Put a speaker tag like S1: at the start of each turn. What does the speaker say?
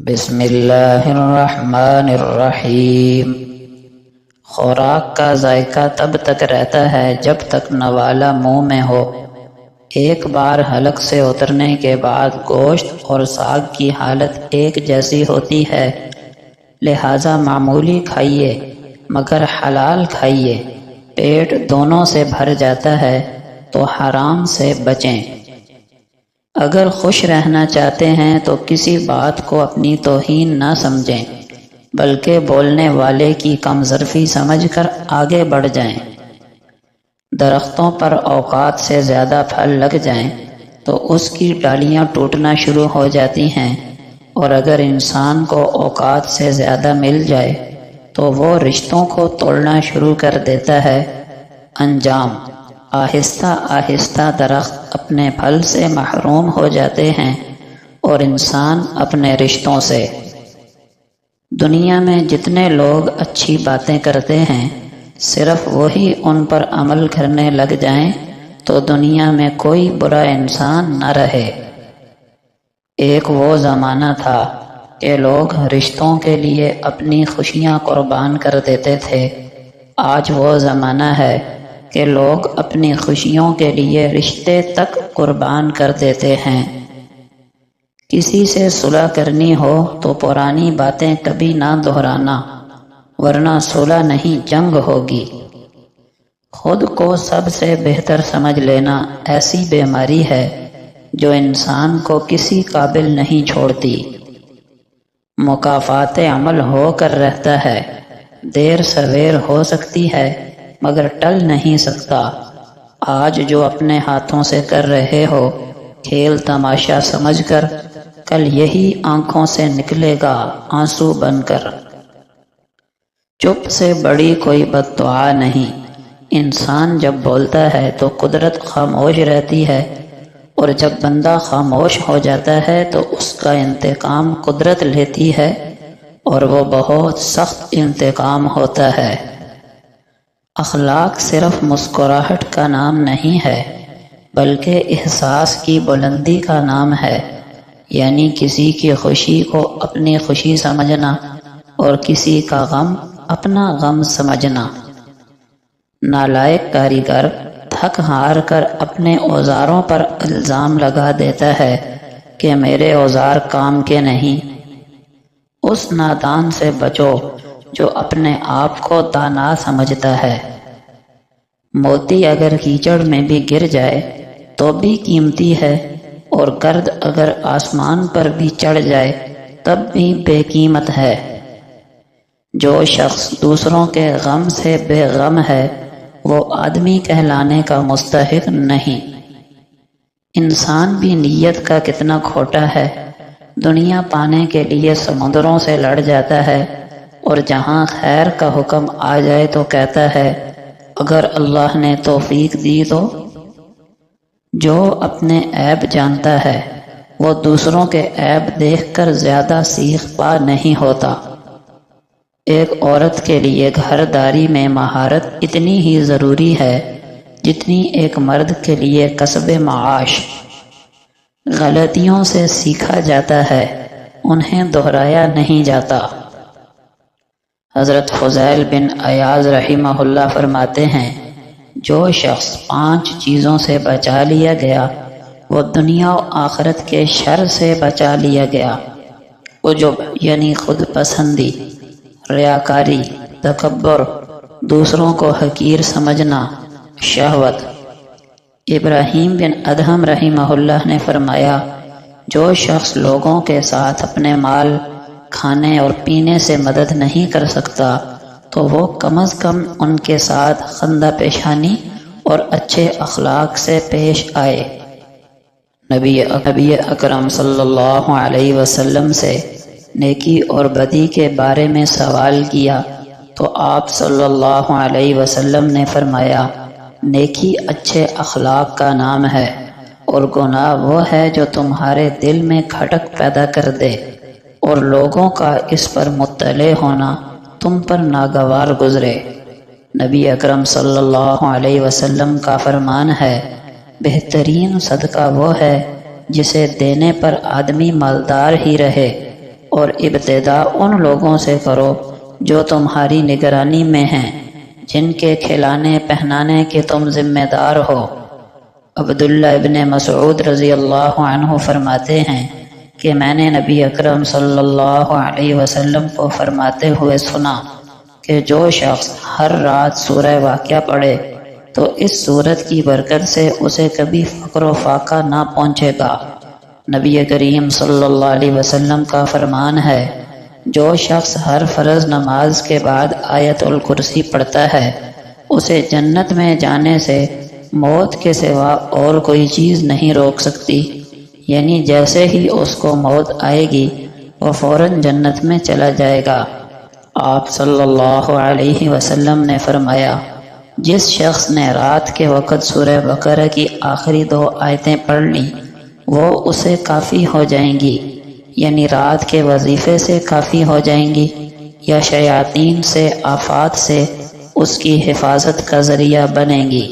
S1: بسم اللہ الرحمن الرحیم۔ خوراک کا ذائقہ تب تک رہتا ہے جب تک نوالا منہ میں ہو۔ ایک بار حلق سے اترنے کے بعد گوشت اور ساگ کی حالت ایک جیسی ہوتی ہے، لہٰذا معمولی کھائیے مگر حلال کھائیے۔ پیٹ دونوں سے بھر جاتا ہے تو حرام سے بچیں۔ اگر خوش رہنا چاہتے ہیں تو کسی بات کو اپنی توہین نہ سمجھیں، بلکہ بولنے والے کی کم ظرفی سمجھ کر آگے بڑھ جائیں۔ درختوں پر اوقات سے زیادہ پھل لگ جائیں تو اس کی ڈالیاں ٹوٹنا شروع ہو جاتی ہیں، اور اگر انسان کو اوقات سے زیادہ مل جائے تو وہ رشتوں کو توڑنا شروع کر دیتا ہے۔ انجام: آہستہ آہستہ درخت اپنے پھل سے محروم ہو جاتے ہیں اور انسان اپنے رشتوں سے۔ دنیا میں جتنے لوگ اچھی باتیں کرتے ہیں، صرف وہی ان پر عمل کرنے لگ جائیں تو دنیا میں کوئی برا انسان نہ رہے۔ ایک وہ زمانہ تھا کہ لوگ رشتوں کے لیے اپنی خوشیاں قربان کر دیتے تھے۔ آج وہ زمانہ ہے کہ لوگ اپنی خوشیوں کے لیے رشتے تک قربان کر دیتے ہیں۔ کسی سے صلح کرنی ہو تو پرانی باتیں کبھی نہ دہرانا، ورنہ صلح نہیں جنگ ہوگی۔ خود کو سب سے بہتر سمجھ لینا ایسی بیماری ہے جو انسان کو کسی قابل نہیں چھوڑتی۔ مکافات عمل ہو کر رہتا ہے، دیر سویر ہو سکتی ہے مگر ٹل نہیں سکتا۔ آج جو اپنے ہاتھوں سے کر رہے ہو کھیل تماشا سمجھ کر، کل یہی آنکھوں سے نکلے گا آنسو بن کر۔ چپ سے بڑی کوئی بد دعا نہیں۔ انسان جب بولتا ہے تو قدرت خاموش رہتی ہے، اور جب بندہ خاموش ہو جاتا ہے تو اس کا انتقام قدرت لیتی ہے، اور وہ بہت سخت انتقام ہوتا ہے۔ اخلاق صرف مسکراہٹ کا نام نہیں ہے، بلکہ احساس کی بلندی کا نام ہے، یعنی کسی کی خوشی کو اپنی خوشی سمجھنا اور کسی کا غم اپنا غم سمجھنا۔ نالائق کاریگر تھک ہار کر اپنے اوزاروں پر الزام لگا دیتا ہے کہ میرے اوزار کام کے نہیں۔ اس نادان سے بچو جو اپنے آپ کو دانا سمجھتا ہے۔ موتی اگر کیچڑ میں بھی گر جائے تو بھی قیمتی ہے، اور گرد اگر آسمان پر بھی چڑھ جائے تب بھی بے قیمت ہے۔ جو شخص دوسروں کے غم سے بے غم ہے وہ آدمی کہلانے کا مستحق نہیں۔ انسان بھی نیت کا کتنا کھوٹا ہے، دنیا پانے کے لیے سمندروں سے لڑ جاتا ہے، اور جہاں خیر کا حکم آ جائے تو کہتا ہے اگر اللہ نے توفیق دی تو۔ جو اپنے عیب جانتا ہے وہ دوسروں کے عیب دیکھ کر زیادہ سیخ پا نہیں ہوتا۔ ایک عورت کے لیے گھرداری میں مہارت اتنی ہی ضروری ہے جتنی ایک مرد کے لیے کسب معاش۔ غلطیوں سے سیکھا جاتا ہے، انہیں دہرایا نہیں جاتا۔ حضرت فضیل بن عیاض رحمہ اللہ فرماتے ہیں، جو شخص 5 چیزوں سے بچا لیا گیا وہ دنیا و آخرت کے شر سے بچا لیا گیا۔ عجب یعنی خود پسندی، ریاکاری، تکبر، دوسروں کو حقیر سمجھنا، شہوت۔ ابراہیم بن ادہم رحمہ اللہ نے فرمایا، جو شخص لوگوں کے ساتھ اپنے مال، کھانے اور پینے سے مدد نہیں کر سکتا تو وہ کم از کم ان کے ساتھ خندہ پیشانی اور اچھے اخلاق سے پیش آئے۔ نبی اکرم صلی اللہ علیہ وسلم سے نیکی اور بدی کے بارے میں سوال کیا تو آپ صلی اللہ علیہ وسلم نے فرمایا، نیکی اچھے اخلاق کا نام ہے، اور گناہ وہ ہے جو تمہارے دل میں کھٹک پیدا کر دے، اور لوگوں کا اس پر مطلع ہونا تم پر ناگوار گزرے۔ نبی اکرم صلی اللہ علیہ وسلم کا فرمان ہے، بہترین صدقہ وہ ہے جسے دینے پر آدمی مالدار ہی رہے، اور ابتدا ان لوگوں سے کرو جو تمہاری نگرانی میں ہیں، جن کے کھلانے پہنانے کے تم ذمہ دار ہو۔ عبداللہ ابن مسعود رضی اللہ عنہ فرماتے ہیں کہ میں نے نبی اکرم صلی اللہ علیہ وسلم کو فرماتے ہوئے سنا کہ جو شخص ہر رات سورہ واقعہ پڑھے تو اس سورت کی برکت سے اسے کبھی فقر و فاقہ نہ پہنچے گا۔ نبی کریم صلی اللہ علیہ وسلم کا فرمان ہے، جو شخص ہر فرض نماز کے بعد آیت الکرسی پڑھتا ہے اسے جنت میں جانے سے موت کے سوا اور کوئی چیز نہیں روک سکتی، یعنی جیسے ہی اس کو موت آئے گی وہ فوراً جنت میں چلا جائے گا۔ آپ صلی اللہ علیہ وسلم نے فرمایا، جس شخص نے رات کے وقت سورہ بقرہ کی آخری 2 آیتیں پڑھ لیں وہ اسے کافی ہو جائیں گی، یعنی رات کے وظیفے سے کافی ہو جائیں گی، یا شیاطین سے آفات سے اس کی حفاظت کا ذریعہ بنیں گی۔